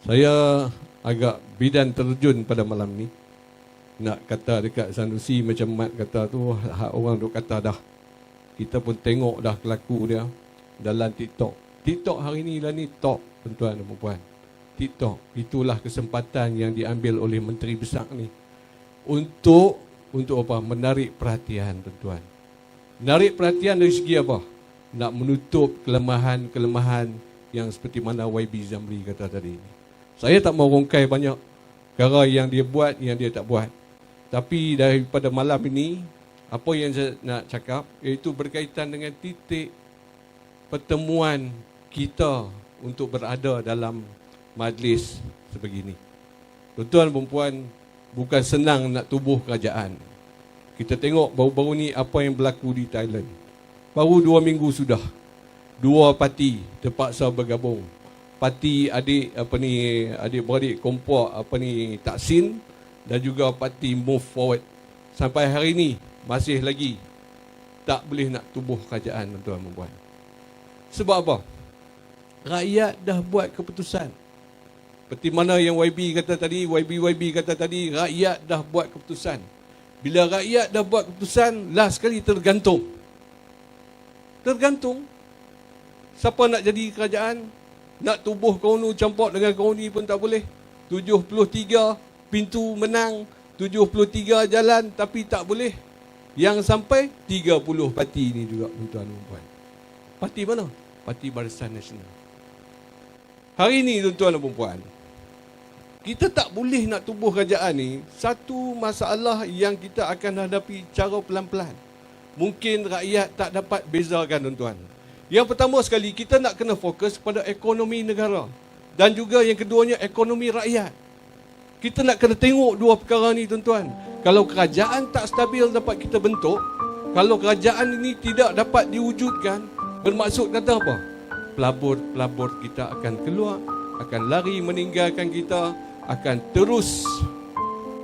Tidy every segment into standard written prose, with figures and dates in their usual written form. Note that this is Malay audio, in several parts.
Saya agak bidan terjun pada malam ni. Nak kata dekat Sanusi macam Mat kata tu, hak orang duk kata dah. Kita pun tengok dah kelaku dia dalam TikTok. TikTok hari ni lah ni top, tuan-tuan dan puan. TikTok, itulah kesempatan yang diambil oleh Menteri Besar ni. Untuk apa? Menarik perhatian, tuan-tuan. Menarik perhatian dari segi apa? Nak menutup kelemahan-kelemahan yang seperti mana YB Zamri kata tadi ni. Saya tak mau rongkai banyak perkara yang dia buat, yang dia tak buat. Tapi daripada malam ini, apa yang saya nak cakap, iaitu berkaitan dengan titik pertemuan kita untuk berada dalam majlis sebegini. Tuan-tuan dan puan, bukan senang nak tubuh kerajaan. Kita tengok baru-baru ni apa yang berlaku di Thailand. Baru 2 minggu sudah, 2 parti terpaksa bergabung. Parti adik-beradik kompok Taksin dan juga parti Move Forward. Sampai hari ini masih lagi tak boleh nak tubuh kerajaan, tuan-tuan dan puan. Sebab apa? Rakyat dah buat keputusan. Seperti mana yang YB kata tadi, rakyat dah buat keputusan. Bila rakyat dah buat keputusan, last sekali tergantung. Siapa nak jadi kerajaan? Nak tubuh kaunu campur dengan kaunu pun tak boleh. 73 pintu menang, 73 jalan, tapi tak boleh. Yang sampai 30 parti ni juga, tuan-tuan dan puan. Parti mana? Parti Barisan Nasional. Hari ni, tuan-tuan dan puan, kita tak boleh nak tubuh kerajaan ni. Satu masalah yang kita akan hadapi cara pelan-pelan. Mungkin rakyat tak dapat bezakan, tuan-tuan. Yang pertama sekali, kita nak kena fokus pada ekonomi negara. Dan juga yang keduanya, ekonomi rakyat. Kita nak kena tengok dua perkara ni, tuan-tuan. Kalau kerajaan tak stabil dapat kita bentuk, kalau kerajaan ini tidak dapat diwujudkan, bermaksud kata apa? Pelabur-pelabur kita akan keluar, akan lari meninggalkan kita, akan terus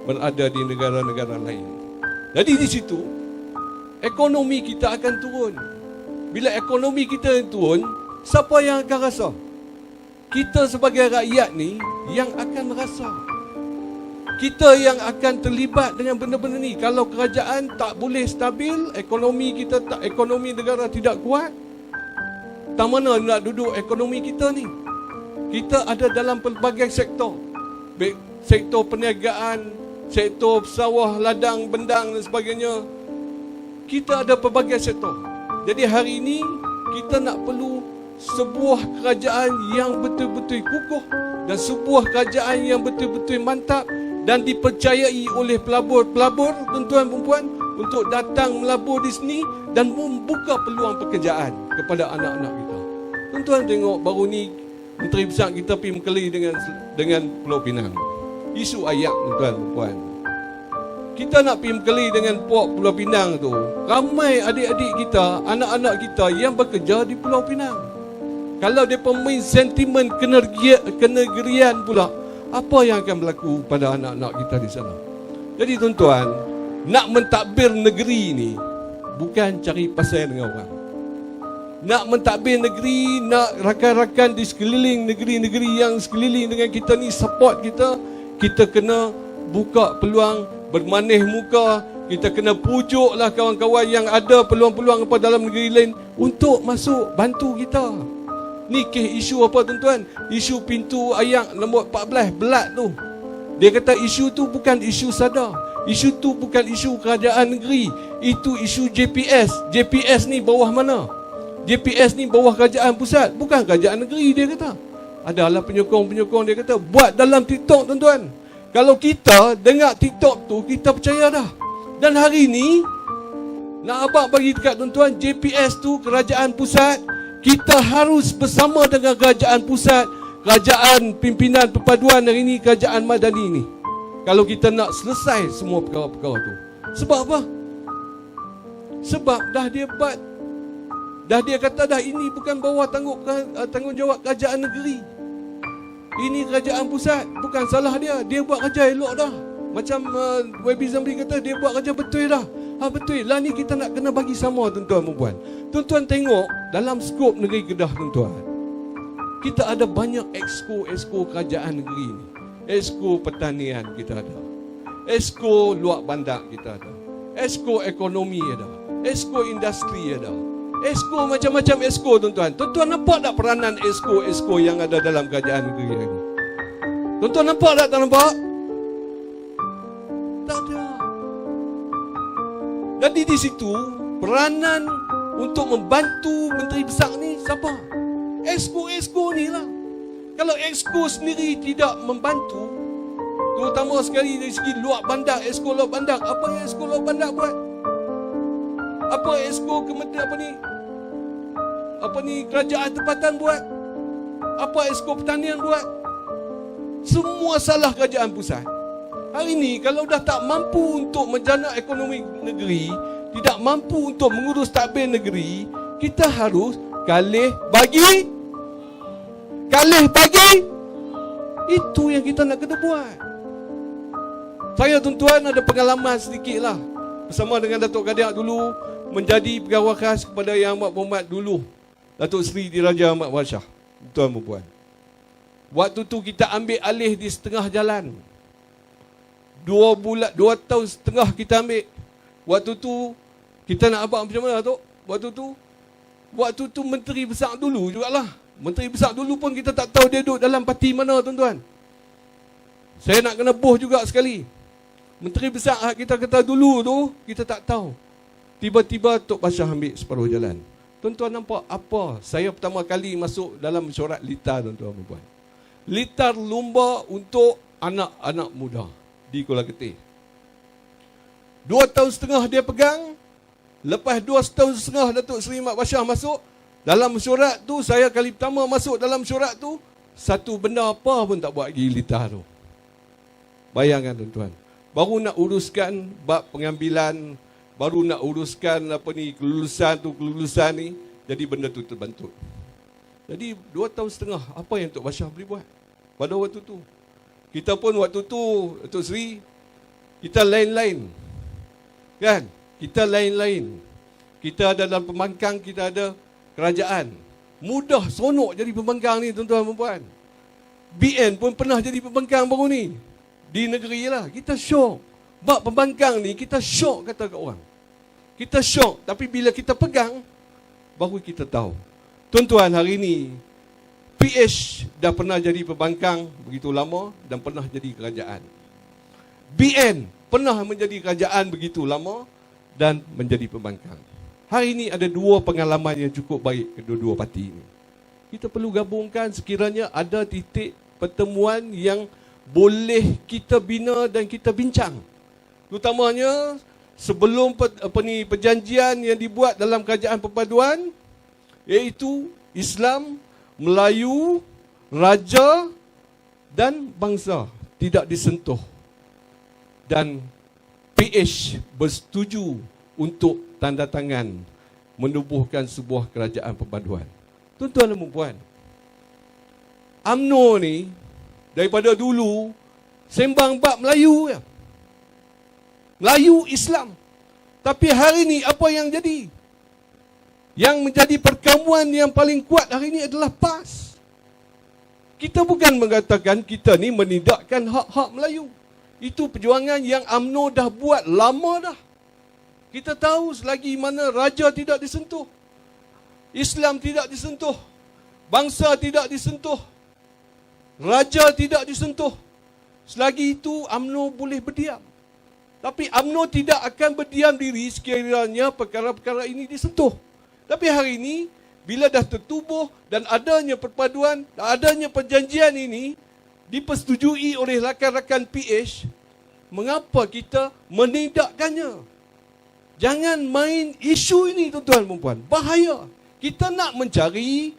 berada di negara-negara lain. Jadi di situ, ekonomi kita akan turun. Bila ekonomi kita turun, siapa yang akan rasa? Kita sebagai rakyat ni yang akan rasa. Kita yang akan terlibat dengan benda-benda ni. Kalau kerajaan tak boleh stabil, ekonomi kita tak, ekonomi negara tidak kuat, tak mana nak duduk ekonomi kita ni? Kita ada dalam pelbagai sektor. Baik sektor perniagaan, sektor sawah, ladang, bendang dan sebagainya. Kita ada pelbagai sektor. Jadi hari ini kita nak perlu sebuah kerajaan yang betul-betul kukuh dan sebuah kerajaan yang betul-betul mantap dan dipercayai oleh pelabur-pelabur, tuan-tuan dan puan, untuk datang melabur di sini dan membuka peluang pekerjaan kepada anak-anak kita. Tuan-tuan tengok baru ni Menteri Besar kita pergi mengkeli dengan Pulau Pinang. Isu ayak, tuan-tuan dan puan. Kita nak pergi mengkeli dengan Pulau Pinang tu. Ramai adik-adik kita, anak-anak kita yang bekerja di Pulau Pinang. Kalau mereka main sentimen kenegerian pula, apa yang akan berlaku pada anak-anak kita di sana? Jadi tuan-tuan, nak mentadbir negeri ni bukan cari pasal dengan orang. Nak mentadbir negeri, nak rakan-rakan di sekeliling negeri-negeri yang sekeliling dengan kita ni support kita, kita kena buka peluang, bermanih muka, kita kena pujuklah kawan-kawan yang ada peluang-peluang apa dalam negeri lain untuk masuk bantu kita. Ni isu apa, tuan-tuan? Isu pintu ayak nombor 14 belat tu. Dia kata isu tu bukan isu sadar. Isu tu bukan isu kerajaan negeri. Itu isu JPS. JPS ni bawah mana? JPS ni bawah kerajaan pusat, bukan kerajaan negeri, dia kata. Adalah penyokong-penyokong, dia kata, buat dalam TikTok, tuan-tuan. Kalau kita dengar TikTok tu, kita percaya dah. Dan hari ni, nak abang bagi dekat tuan-tuan, JPS tu kerajaan pusat. Kita harus bersama dengan kerajaan pusat, kerajaan pimpinan perpaduan hari ini, kerajaan madani ni. Kalau kita nak selesai semua perkara-perkara tu. Sebab apa? Sebab dah dia buat, dah dia kata dah ini bukan bawah tanggungjawab kerajaan negeri. Ini kerajaan pusat, bukan salah dia. Dia buat kerja elok dah. Macam YB Zamri kata, dia buat kerja betul dah. Betul. Lah ni kita nak kena bagi sama, tuan-tuan dan puan. Tuan-tuan tengok dalam skop negeri Kedah, tuan-tuan. Kita ada banyak exco kerajaan negeri ni. Exco pertanian kita ada. Exco luar bandar kita ada. Exco ekonomi ada. Exco industri ada. Exco macam-macam exco tuan-tuan. Tuan-tuan nampak tak peranan exco yang ada dalam kerajaan negeri ini? Tuan-tuan nampak tak? Tak nampak? Tak ada. Jadi di situ peranan untuk membantu menteri besar ni siapa? Exco ni lah. Kalau exco sendiri tidak membantu, terutama sekali dari segi luar bandar, exco luar bandar, apa yang exco luar bandar buat? Apa exco kementerian apa ni kerajaan tempatan buat? Apa exco pertanian buat? Semua salah kerajaan pusat. Hari ini kalau dah tak mampu untuk menjana ekonomi negeri, tidak mampu untuk mengurus tadbir negeri, kita harus kalih bagi. Itu yang kita nak kena buat. Saya tuan-tuan ada pengalaman sedikit lah bersama dengan Datuk Kadiak dulu, menjadi pegawai khas kepada Yang Amat Berhormat dulu Datuk Seri Diraja Ahmad Wan Shah. Tuan dan puan, waktu tu kita ambil alih di setengah jalan. 2 tahun setengah kita ambil. Waktu tu kita nak abang macam mana tu? Waktu tu menteri besar dulu jugalah. Menteri besar dulu pun kita tak tahu dia duduk dalam parti mana tuan-tuan. Saya nak kena boh juga sekali. Menteri besar kita kata dulu tu kita tak tahu. Tiba-tiba Tok Bashar ambil separuh jalan. Tuan-tuan nampak apa? Saya pertama kali masuk dalam mesyuarat litar tuan-tuan dan puan. Litar lumba untuk anak-anak muda di Kuala Ketih. 2 tahun setengah dia pegang. Lepas 2 tahun setengah Datuk Seri Mat Bashar masuk dalam mesyuarat tu, saya kali pertama masuk dalam mesyuarat tu, satu benda apa pun tak buat lagi litar tu. Bayangkan tuan-tuan, baru nak uruskan bab pengambilan, baru nak uruskan kelulusan ni, jadi benda tu terbantut. Jadi 2 tahun setengah, apa yang Tok Bashar boleh buat pada waktu tu? Kita pun waktu tu, Datuk Seri, kita lain-lain. Kan? Kita lain-lain. Kita ada dalam pembangkang, kita ada kerajaan. Mudah seronok jadi pembangkang ni tuan-tuan dan puan. BN pun pernah jadi pembangkang baru ni. Di negeri lah. Kita syok. Bab pembangkang ni kita syok kata kat orang. Kita syok. Tapi bila kita pegang, baru kita tahu. Tuan-tuan, hari ni PH dah pernah jadi pembangkang begitu lama dan pernah jadi kerajaan. BN pernah menjadi kerajaan begitu lama dan menjadi pembangkang. Hari ini ada 2 pengalaman yang cukup baik kedua-dua parti ini. Kita perlu gabungkan sekiranya ada titik pertemuan yang boleh kita bina dan kita bincang. Terutamanya sebelum perjanjian yang dibuat dalam kerajaan perpaduan, iaitu Islam, Melayu, Raja dan bangsa tidak disentuh. Dan PH bersetuju untuk tanda tangan menubuhkan sebuah kerajaan perpaduan. Tuan-tuan dan puan, UMNO ni daripada dulu sembang bab Melayu ya. Melayu Islam. Tapi hari ni apa yang jadi? Yang menjadi perkamuan yang paling kuat hari ini adalah PAS. Kita bukan mengatakan kita ni menidakkan hak-hak Melayu. Itu perjuangan yang UMNO dah buat lama dah. Kita tahu selagi mana raja tidak disentuh, Islam tidak disentuh, bangsa tidak disentuh, raja tidak disentuh, selagi itu UMNO boleh berdiam. Tapi UMNO tidak akan berdiam diri sekiranya perkara-perkara ini disentuh. Tapi hari ini, bila dah tertubuh dan adanya perpaduan, dan adanya perjanjian ini dipersetujui oleh rakan-rakan PH, mengapa kita menidakkannya? Jangan main isu ini tuan-tuan dan puan. Bahaya. Kita nak mencari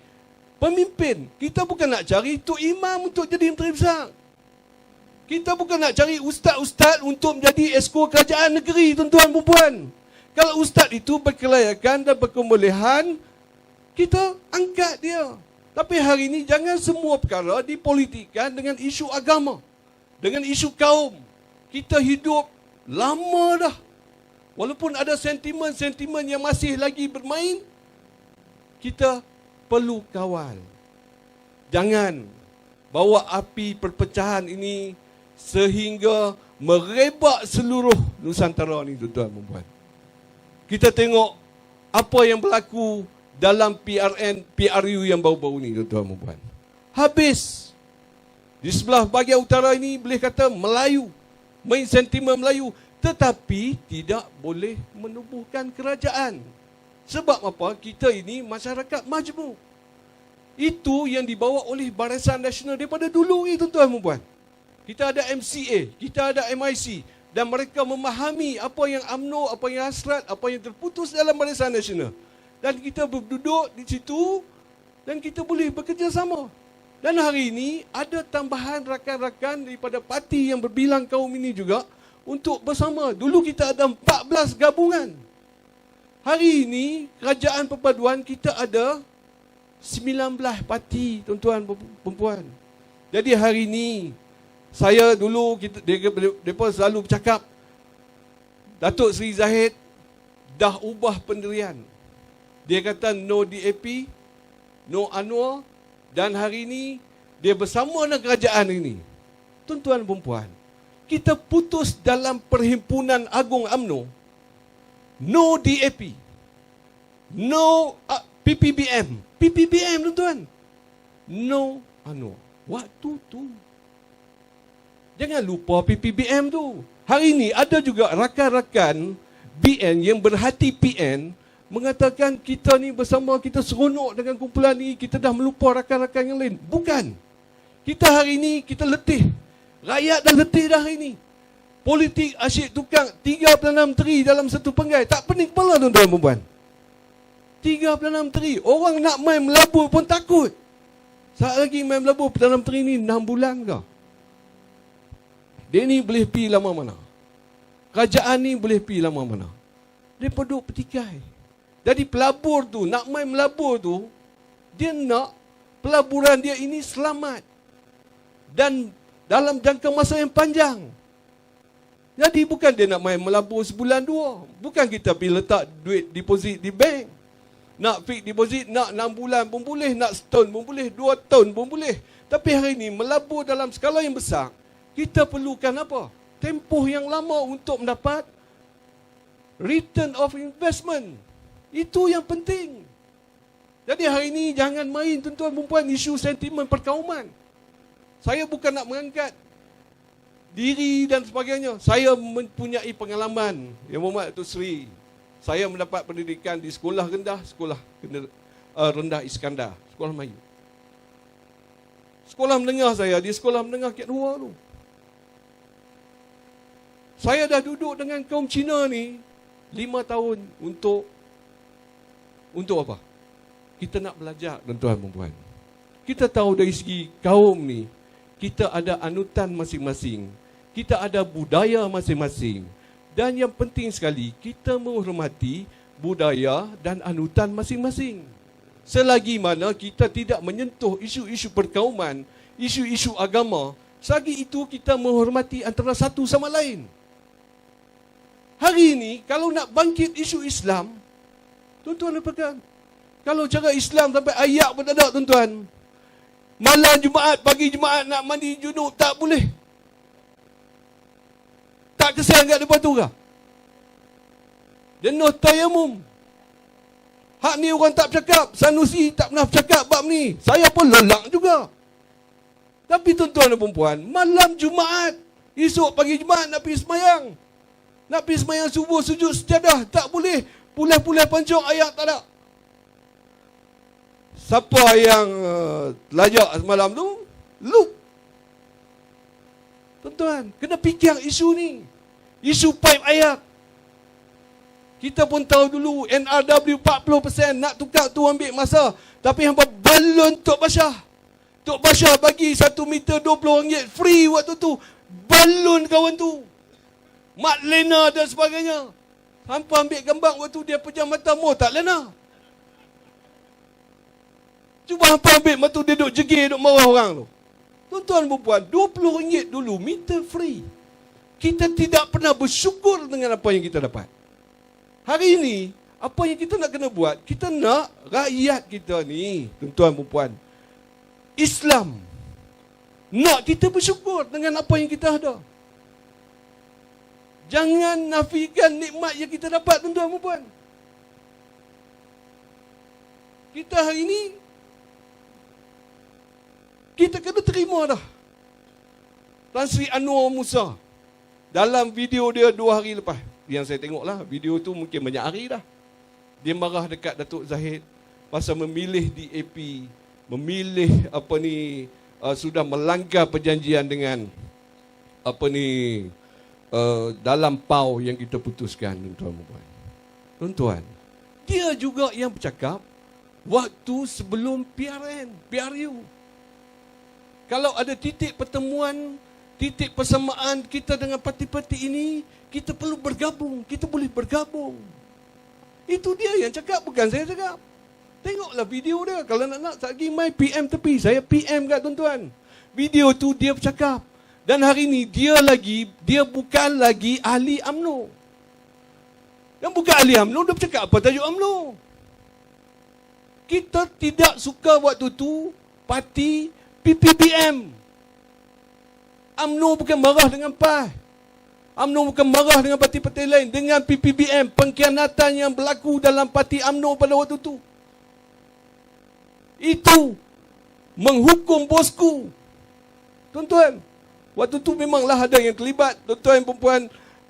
pemimpin. Kita bukan nak cari Tok Imam untuk jadi menteri besar. Kita bukan nak cari ustaz-ustaz untuk menjadi esko kerajaan negeri tuan-tuan dan puan. Kalau ustaz itu berkelayakan dan berkebolehan, kita angkat dia. Tapi hari ini jangan semua perkara dipolitikkan dengan isu agama, dengan isu kaum. Kita hidup lama dah. Walaupun ada sentimen-sentimen yang masih lagi bermain, kita perlu kawal. Jangan bawa api perpecahan ini sehingga merebak seluruh Nusantara ni, tuan-tuan dan puan. Kita tengok apa yang berlaku dalam PRU yang baru-baru ni, tuan-tuan dan puan. Habis. Di sebelah bahagian utara ini boleh kata Melayu, main sentimen Melayu, tetapi tidak boleh menubuhkan kerajaan. Sebab apa? Kita ini masyarakat majmuk. Itu yang dibawa oleh Barisan Nasional daripada dulu ni, tuan-tuan dan puan. Kita ada MCA, kita ada MIC, dan mereka memahami apa yang UMNO, apa yang hasrat, apa yang terputus dalam Barisan Nasional. Dan kita berduduk di situ dan kita boleh bekerjasama. Dan hari ini ada tambahan rakan-rakan daripada parti yang berbilang kaum ini juga untuk bersama. Dulu kita ada 14 gabungan. Hari ini kerajaan perpaduan kita ada 19 parti, tuan-tuan dan puan. Jadi hari ini saya dulu mereka selalu bercakap Datuk Seri Zahid dah ubah pendirian. Dia kata no DAP, no Anwar, dan hari ini dia bersama dengan kerajaan ini. Tuan-tuan dan puan, kita putus dalam Perhimpunan Agung UMNO, no DAP, no PPBM, tuan-tuan, no Anwar. Waktu tu jangan lupa PPBM tu. Hari ini ada juga rakan-rakan BN yang berhati PN mengatakan kita ni bersama, kita seronok dengan kumpulan ni, kita dah melupa rakan-rakan yang lain. Bukan. Kita hari ini, kita letih. Rakyat dah letih dah hari ini. Politik asyik tukang 36 teri dalam satu penggai. Tak pening kepala, tuan-tuan dan puan. 36 teri. Orang nak main melabur pun takut. Saat lagi main melabur dalam teri ni 6 bulan ke? Dia ni boleh pergi lama mana? Kerajaan ni boleh pergi lama mana? Dia duduk petikai. Jadi pelabur tu, nak main melabur tu, dia nak pelaburan dia ini selamat. Dan dalam jangka masa yang panjang. Jadi bukan dia nak main melabur sebulan dua. Bukan kita pergi letak duit deposit di bank. Nak fix deposit, nak 6 bulan pun boleh, nak setahun pun boleh, 2 tahun pun boleh. Tapi hari ini melabur dalam skala yang besar, kita perlukan apa? Tempoh yang lama untuk mendapat return of investment. Itu yang penting. Jadi hari ini jangan main, tuan-tuan dan puan, isu sentimen perkauman. Saya bukan nak mengangkat diri dan sebagainya. Saya mempunyai pengalaman. Yang Muhammad Datuk Seri, saya mendapat pendidikan di sekolah rendah, rendah Iskandar, sekolah Melayu. Sekolah menengah saya di sekolah menengah Kat Hua tu. Saya dah duduk dengan kaum Cina ni 5 tahun untuk apa? Kita nak belajar, tuan-tuan dan puan. Kita tahu dari segi kaum ni, kita ada anutan masing-masing. Kita ada budaya masing-masing. Dan yang penting sekali, kita menghormati budaya dan anutan masing-masing. Selagi mana kita tidak menyentuh isu-isu perkauman, isu-isu agama, selagi itu kita menghormati antara satu sama lain. Hari ini, kalau nak bangkit isu Islam, tuan-tuan lupakan. Kalau cara Islam sampai ayak pun tak ada, tuan-tuan. Malam Jumaat, pagi Jumaat nak mandi junub, tak boleh. Tak kesan kat depan tu ke? Jenuh tayamum. Hak ni orang tak bercakap. Sanusi tak pernah bercakap bab ni. Saya pun lelak juga. Tapi tuan-tuan dan perempuan, malam Jumaat, esok pagi Jumaat nak pergi semayang. Nak pergi semayang subuh, sujud sejadah, tak boleh. Pulih-pulih pancung ayat tak ada. Siapa yang lajak semalam tu? Look. Tuan-tuan, kena fikir isu ni. Isu pipe ayat. Kita pun tahu dulu NRW 40% nak tukar tu ambil masa. Tapi hampa balon Tok Bashar. Tok Bashar bagi 1 meter RM20 free waktu tu. Balon kawan tu. Mat Lena dan sebagainya. Hampa ambil gambar waktu dia pejam mata mau tak lena. Cuba hampa ambil mata dia duduk jegir, duduk marah orang tu. Tuan-tuan dan puan, RM20 dulu meter free. Kita tidak pernah bersyukur dengan apa yang kita dapat. Hari ini, apa yang kita nak kena buat, kita nak rakyat kita ni, tuan-tuan dan puan, Islam. Nak kita bersyukur dengan apa yang kita ada. Jangan nafikan nikmat yang kita dapat, tuan-tuan dan puan. Kita hari ini, kita kena terima dah. Tan Sri Anwar Musa, dalam video dia 2 hari lepas, yang saya tengok lah, video tu mungkin banyak hari dah. Dia marah dekat Datuk Zahid pasal memilih DAP, memilih sudah melanggar perjanjian dengan dalam PAU yang kita putuskan, tuan-tuan dan puan. Tuan-tuan, dia juga yang bercakap waktu sebelum PRU. Kalau ada titik pertemuan, titik persamaan kita dengan parti-parti ini, kita perlu bergabung, kita boleh bergabung. Itu dia yang cakap, bukan saya cakap. Tengoklah video dia. Kalau nak lagi main PM tepi, saya PM kat tuan-tuan. Video tu dia bercakap. Dan hari ni dia bukan lagi ahli UMNO. Yang bukan ahli UMNO, dia bercakap apa tajuk UMNO. Kita tidak suka waktu tu parti PPBM. UMNO bukan marah dengan PAS. UMNO bukan marah dengan parti-parti lain. Dengan PPBM, pengkhianatan yang berlaku dalam parti UMNO pada waktu tu. Itu menghukum bosku. Tuan-tuan, waktu tu memanglah ada yang terlibat. Tuan-tuan dan perempuan,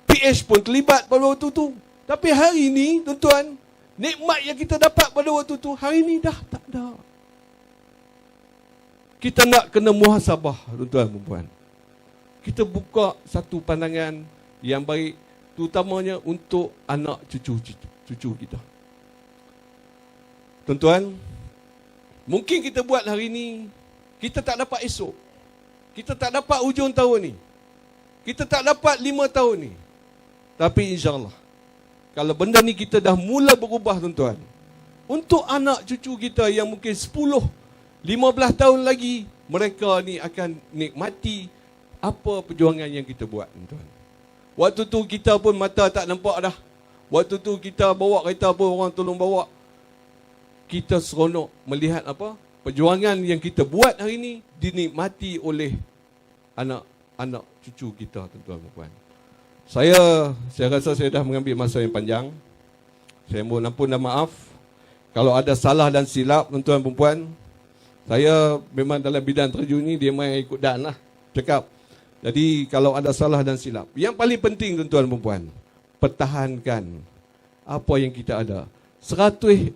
PH pun terlibat pada waktu tu. Tapi hari ini, tuan-tuan, nikmat yang kita dapat pada waktu tu, hari ini dah tak ada. Kita nak kena muhasabah, tuan-tuan dan perempuan. Kita buka satu pandangan yang baik, terutamanya untuk anak cucu kita. Tuan-tuan, mungkin kita buat hari ini, kita tak dapat esok. Kita tak dapat hujung tahun ni. Kita tak dapat 5 tahun ni. Tapi insyaAllah, kalau benda ni kita dah mula berubah, tuan-tuan, untuk anak cucu kita yang mungkin 10, 15 tahun lagi, mereka ni akan nikmati apa perjuangan yang kita buat, tuan-tuan. Waktu tu kita pun mata tak nampak dah. Waktu tu kita bawa kereta pun orang tolong bawa. Kita seronok melihat apa? Perjuangan yang kita buat hari ini dinikmati oleh anak-anak cucu kita, tuan-tuan dan puan. Saya rasa saya dah mengambil masa yang panjang. Saya mohon ampun dan maaf kalau ada salah dan silap, tuan-tuan dan puan. Saya memang dalam bidang terjun ni dia main ikut dan lah cakap. Jadi kalau ada salah dan silap, yang paling penting, tuan-tuan dan puan, pertahankan apa yang kita ada. 148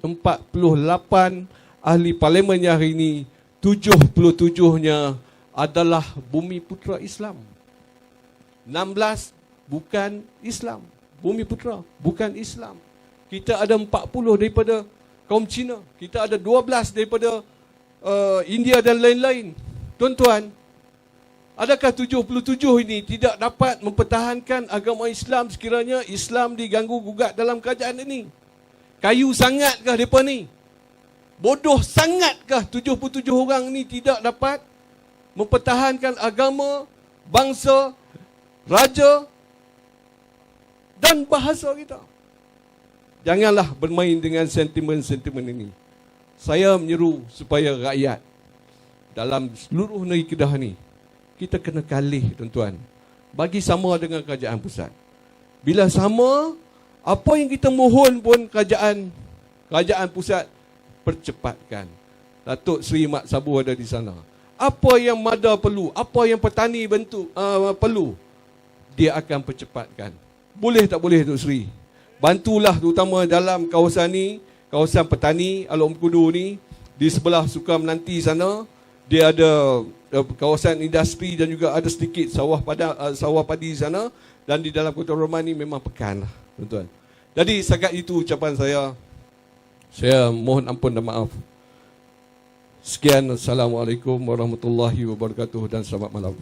ahli parlimen hari ini, 77-nya adalah Bumi Putera Islam. 16 bukan Islam. Bumi Putera bukan Islam. Kita ada 40 daripada kaum Cina. Kita ada 12 daripada India dan lain-lain. Tuan-tuan, adakah 77 ini tidak dapat mempertahankan agama Islam sekiranya Islam diganggu gugat dalam kerajaan ini? Kayu sangatkah mereka ni? Bodoh sangatkah 77 orang ni tidak dapat mempertahankan agama, bangsa, raja dan bahasa kita? Janganlah bermain dengan sentimen-sentimen ini. Saya menyeru supaya rakyat dalam seluruh negeri Kedah ni, kita kena kalih, tuan-tuan, bagi sama dengan kerajaan pusat. Bila sama, apa yang kita mohon pun kerajaan pusat percepatkan. Datuk Seri Mat Sabu ada di sana. Apa yang Mada perlu, apa yang petani perlu, dia akan percepatkan. Boleh tak boleh, Datuk Seri? Bantulah terutama dalam kawasan ni, kawasan petani Alok Mengkudu ni, di sebelah Suka Menanti sana, dia ada kawasan industri dan juga ada sedikit sawah padi sana, dan di dalam Kota Roman ni memang pekan lah, tuan-tuan. Jadi setakat itu ucapan saya. Saya mohon ampun dan maaf. Sekian, Assalamualaikum warahmatullahi wabarakatuh dan selamat malam.